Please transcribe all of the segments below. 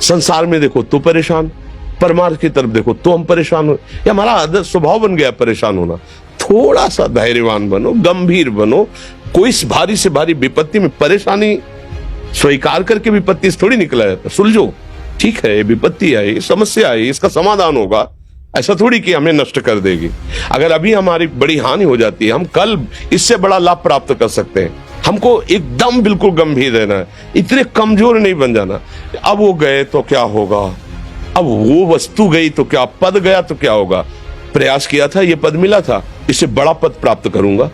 संसार में देखो तो परेशान, परमार्थ की तरफ देखो तो हम परेशान हो। ये हमारा आदत स्वभाव बन गया परेशान होना। थोड़ा सा धैर्यवान बनो, गंभीर बनो। कोई भारी से भारी विपत्ति में परेशानी स्वीकार करके विपत्ति से थोड़ी निकला जाता। सुलझो, ठीक है, विपत्ति आई, समस्या आई, इसका समाधान होगा। ऐसा थोड़ी कि हमें नष्ट कर देगी। अगर अभी हमारी बड़ी हानि हो जाती है, हम कल इससे बड़ा लाभ प्राप्त कर सकते हैं। हमको एकदम बिल्कुल गंभीर रहना है, इतने कमजोर नहीं बन जाना। अब वो गए तो क्या होगा, अब वो वस्तु गई तो क्या, पद गया तो क्या होगा। प्रयास किया था, ये पद मिला था, इससे बड़ा पद प्राप्त करूंगा,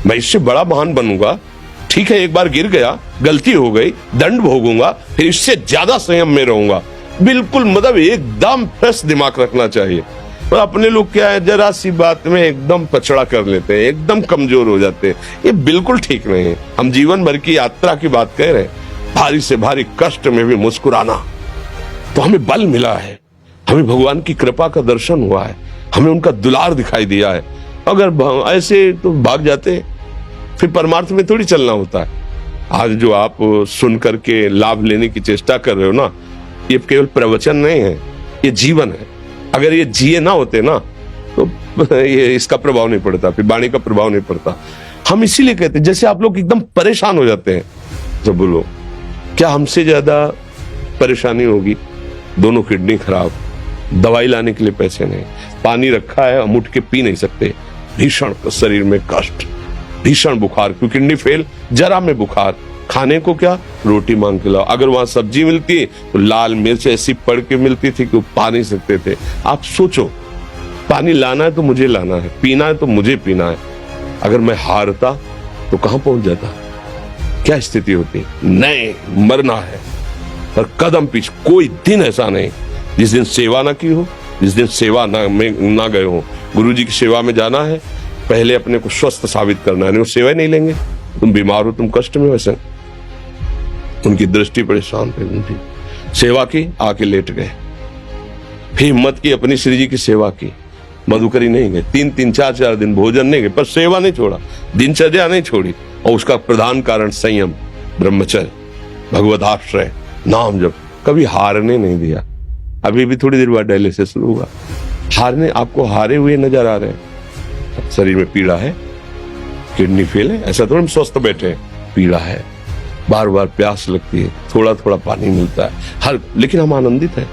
मैं इससे बड़ा महान बनूंगा। ठीक है, एक बार गिर गया, गलती हो गई, दंड भोगूंगा, फिर इससे ज्यादा संयम में रहूंगा। बिल्कुल मतलब एकदम फ्रेश दिमाग रखना चाहिए। और अपने लोग क्या है, जरा सी बात में एकदम पछड़ा कर लेते हैं, एकदम कमजोर हो जाते हैं। ये बिल्कुल ठीक नहीं है। हम जीवन भर की यात्रा की बात कह रहे हैं, भारी से भारी कष्ट में भी मुस्कुराना, तो हमें बल मिला है, हमें भगवान की कृपा का दर्शन हुआ है, हमें उनका दुलार दिखाई दिया है। अगर ऐसे तो भाग जाते, फिर परमार्थ में थोड़ी चलना होता है। आज जो आप सुन करके लाभ लेने की चेष्टा कर रहे हो ना, ये केवल प्रवचन नहीं है, ये जीवन है। अगर ये जिए ना होते ना तो ये इसका प्रभाव नहीं पड़ता, फिर वाणी का प्रभाव नहीं पड़ता। हम इसीलिए कहते हैं, जैसे आप लोग एकदम परेशान हो जाते हैं तो बोलो क्या हमसे ज्यादा परेशानी होगी। दोनों किडनी खराब, दवाई लाने के लिए पैसे नहीं, पानी रखा है हम उठ के पी नहीं सकते, भीषण शरीर में कष्ट, भीषण बुखार, क्योंकि किडनी फेल, जरा में बुखार, खाने को क्या, रोटी मांग के लाओ। अगर वहां सब्जी मिलती तो लाल मिर्च ऐसी पड़ के मिलती थी कि वो पा नहीं सकते थे। आप सोचो, पानी लाना है तो मुझे लाना है, पीना है तो मुझे पीना है। अगर मैं हारता तो कहां पहुंच जाता, क्या स्थिति होती। नहीं, मरना है पर कदम पीछे। कोई दिन ऐसा नहीं जिस दिन सेवा ना की हो, जिस दिन सेवा ना गए हो। गुरु जी की सेवा में जाना है, पहले अपने को स्वस्थ साबित करना है, नहीं वो सेवा नहीं लेंगे। तुम बीमार हो, तुम कष्ट में, वैसे उनकी दृष्टि परेशान थी, उनकी सेवा की, आके लेट गए। फिर हिम्मत की, अपनी श्री जी की सेवा की, मधुकरी नहीं गए, 3-3, 4-4 दिन भोजन नहीं गए, पर सेवा नहीं छोड़ा, दिनचर्या नहीं छोड़ी। और उसका प्रधान कारण संयम, ब्रह्मचर्य, भगवदाश्रय, नाम जप, कभी हारने नहीं दिया। अभी भी थोड़ी देर बाद डायलिसिस शुरू होगा। हारने, आपको हारे हुए नजर आ रहे हैं। शरीर में पीड़ा है, किडनी फेल है, ऐसा थोड़ा हम स्वस्थ बैठे हैं, पीड़ा है, बार बार प्यास लगती है, थोड़ा थोड़ा पानी मिलता है, लेकिन हम आनंदित हैं,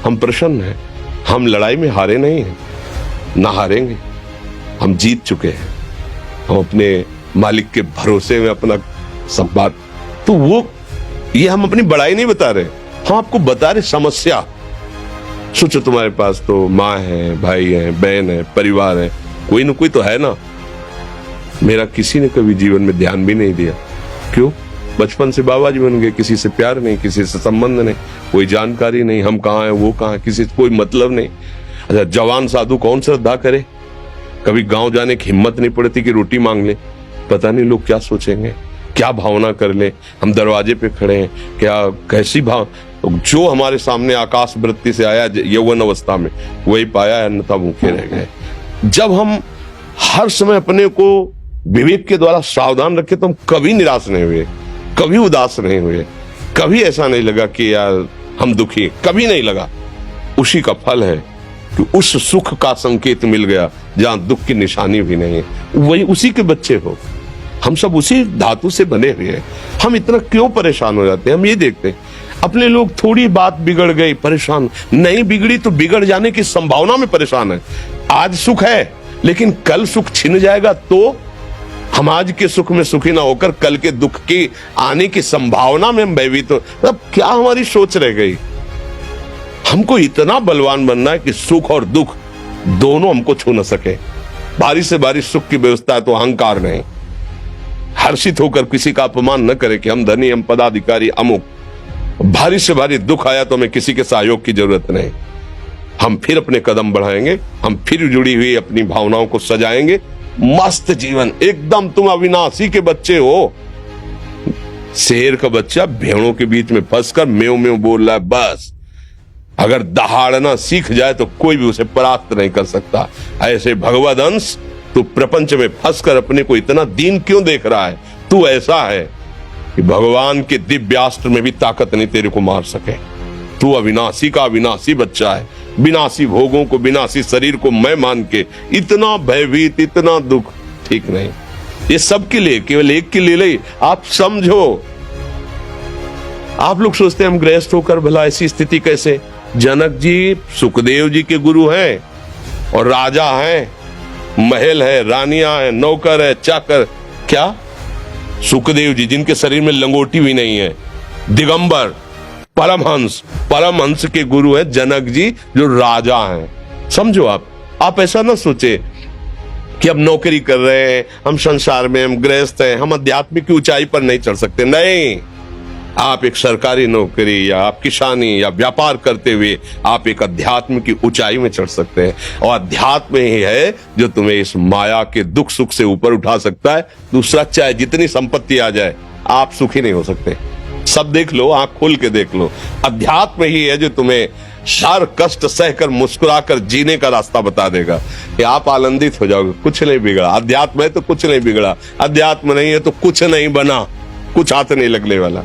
हम प्रसन्न हैं। हम लड़ाई में हारे नहीं हैं, ना हारेंगे, हम जीत चुके हैं। हम अपने मालिक के भरोसे में अपना सब बात, तो वो ये हम अपनी बड़ाई नहीं बता रहे, हम आपको बता रहे समस्या। सोचो, तुम्हारे पास तो माँ है, भाई है, बहन है, परिवार है, कोई ना कोई तो है ना। मेरा किसी ने कभी जीवन में ध्यान भी नहीं दिया। क्यों? बचपन से बाबा जी बन गए, किसी से प्यार नहीं, किसी से संबंध नहीं, कोई जानकारी नहीं, हम कहाँ हैं, वो कहाँ है, किसी से कोई मतलब नहीं। अच्छा, जवान साधु कौन श्रद्धा करे? कभी गांव जाने की हिम्मत नहीं पड़ती कि रोटी मांग ले। पता नहीं लोग क्या सोचेंगे, क्या भावना कर ले। हम दरवाजे पे खड़े हैं, क्या कैसी भाव, जो हमारे सामने आकाश वृत्ति से आया यौवन अवस्था में वही पाया, अन्यथा भूखे रह गए। जब हम हर समय अपने को विवेक के द्वारा सावधान रखे तो हम कभी निराश नहीं हुए, कभी उदास नहीं हुए, कभी ऐसा नहीं लगा कि यार हम दुखी, कभी नहीं लगा। उसी का फल है कि उस सुख का संकेत मिल गया जहां दुख की निशानी भी नहीं है। वही उसी के बच्चे हो, हम सब उसी धातु से बने हुए हैं। हम इतना क्यों परेशान हो जाते हैं? हम ये देखते हैं अपने लोग, थोड़ी बात बिगड़ गई परेशान, नहीं बिगड़ी तो बिगड़ जाने की संभावना में परेशान है। आज सुख है लेकिन कल सुख छिन जाएगा, तो हम आज के सुख में सुखी ना होकर कल के दुख की आने की संभावना में हम भयभीत हो। अब क्या हमारी सोच रह गई? हमको इतना बलवान बनना है कि सुख और दुख दोनों हमको छू न सके। भारी से भारी सुख की व्यवस्था है तो अहंकार नहीं, हर्षित होकर किसी का अपमान न करे कि हम धनी, हम पदाधिकारी, अमुक। भारी से भारी दुख आया तो हमें किसी के सहयोग की जरूरत नहीं। हम फिर अपने कदम बढ़ाएंगे, हम फिर जुड़ी हुई अपनी भावनाओं को सजाएंगे। मस्त जीवन एकदम। तुम अविनाशी के बच्चे हो। शेर का बच्चा भेड़ों के बीच में फंसकर म्यों म्यों बोल रहा है, बस अगर दहाड़ना सीख जाए तो कोई भी उसे परास्त नहीं कर सकता। ऐसे भगवद अंश, तू प्रपंच में फंसकर अपने को इतना दीन क्यों देख रहा है? तू ऐसा है कि भगवान के दिव्यास्त्र में भी ताकत नहीं तेरे को मार सके। तू अविनाशी का अविनाशी बच्चा है, विनाशी भोगों को, विनाशी शरीर को मैं मान के इतना भयभीत, इतना दुख, ठीक नहीं। ये सबके लिए, केवल एक के लिए नहीं। आप समझो, आप लोग सोचते हैं हम गृहस्थ होकर भला ऐसी स्थिति कैसे। जनक जी सुखदेव जी के गुरु हैं और राजा हैं, महल है, रानियां हैं, नौकर है, चाकर। क्या सुखदेव जी जिनके शरीर में लंगोटी भी नहीं है, दिगंबर, परमहंस, परमहंस के गुरु हैं जनक जी जो राजा हैं। समझो आप ऐसा ना सोचे कि अब नौकरी कर रहे हैं, हम संसार में, हम गृहस्थ हैं, हम अध्यात्म की ऊंचाई पर नहीं चढ़ सकते। नहीं, आप एक सरकारी नौकरी या आप किसानी या व्यापार करते हुए आप एक अध्यात्म की ऊंचाई में चढ़ सकते हैं। और अध्यात्म ही है जो तुम्हें इस माया के दुख सुख से ऊपर उठा सकता है। दूसरा, चाहे जितनी संपत्ति आ जाए, आप सुखी नहीं हो सकते। सब देख लो, आंख खोल के देख लो, अध्यात्म ही है जो तुम्हें हर कष्ट सहकर मुस्कुराकर जीने का रास्ता बता देगा कि आप आनंदित हो जाओगे। कुछ नहीं बिगड़ा, अध्यात्म है तो कुछ नहीं बिगड़ा, अध्यात्म नहीं है तो कुछ नहीं बना, कुछ हाथ नहीं लगने वाला।